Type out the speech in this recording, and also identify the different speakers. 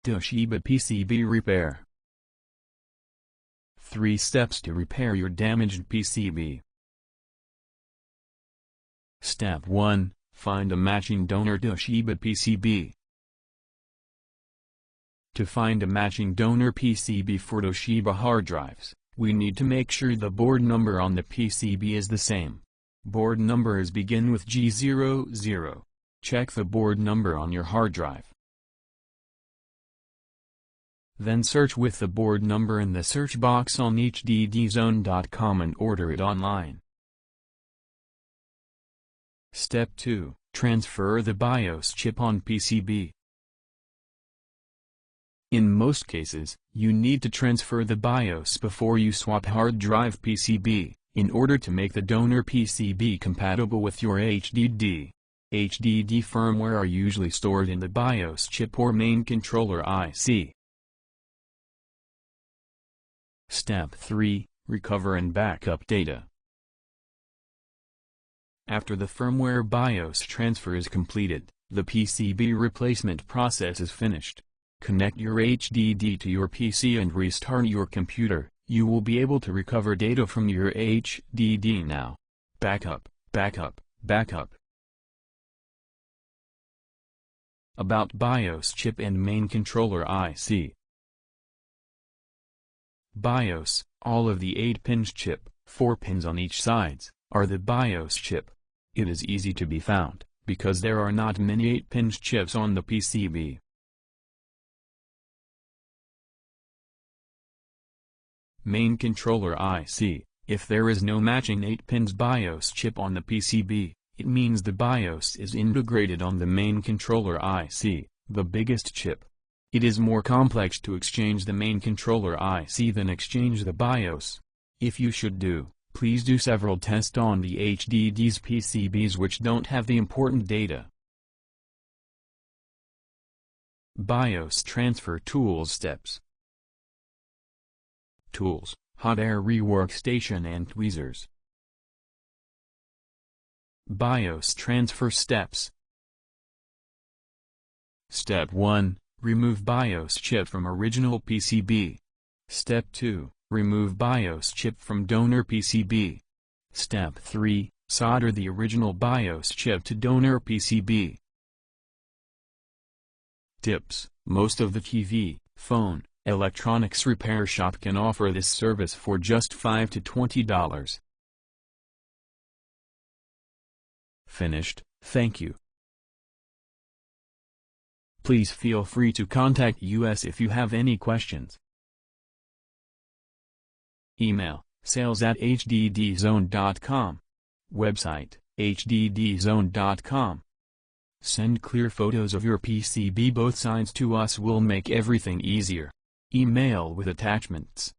Speaker 1: Toshiba PCB repair. 3 steps to repair your damaged PCB. Step 1. Find a matching donor Toshiba PCB. To find a matching donor PCB for Toshiba hard drives, we need to make sure the board number on the PCB is the same. Board numbers begin with G00. Check the board number on your hard drive. Then search with the board number in the search box on hddzone.com and order it online. Step 2. Transfer the BIOS chip on PCB. In most cases, you need to transfer the BIOS before you swap hard drive PCB, in order to make the donor PCB compatible with your HDD. HDD firmware are usually stored in the BIOS chip or main controller IC. Step 3. Recover and backup data. After the firmware BIOS transfer is completed, the PCB replacement process is finished. Connect your HDD to your PC and restart your computer. You will be able to recover data from your HDD now. Backup, backup, backup. About BIOS chip and main controller IC. BIOS, all of the 8-pins chip, 4 pins on each sides, are the BIOS chip. It is easy to be found, because there are not many 8-pins chips on the PCB. Main controller IC. If there is no matching 8-pins BIOS chip on the PCB, it means the BIOS is integrated on the main controller IC, the biggest chip. It is more complex to exchange the main controller IC than exchange the BIOS. If you should do, please do several tests on the HDD's PCBs which don't have the important data. BIOS transfer tools steps. Tools, hot air reworkstation and tweezers. BIOS transfer steps. Step 1. Remove BIOS chip from original PCB. Step 2. Remove BIOS chip from donor PCB. Step 3. Solder the original BIOS chip to donor PCB. Tips: most of the TV, phone, electronics repair shop can offer this service for just $5 to $20. Finished. Thank you. Please feel free to contact us if you have any questions. Email: sales@hddzone.com. Website: hddzone.com. Send clear photos of your PCB both sides to us. Will make everything easier. Email with attachments.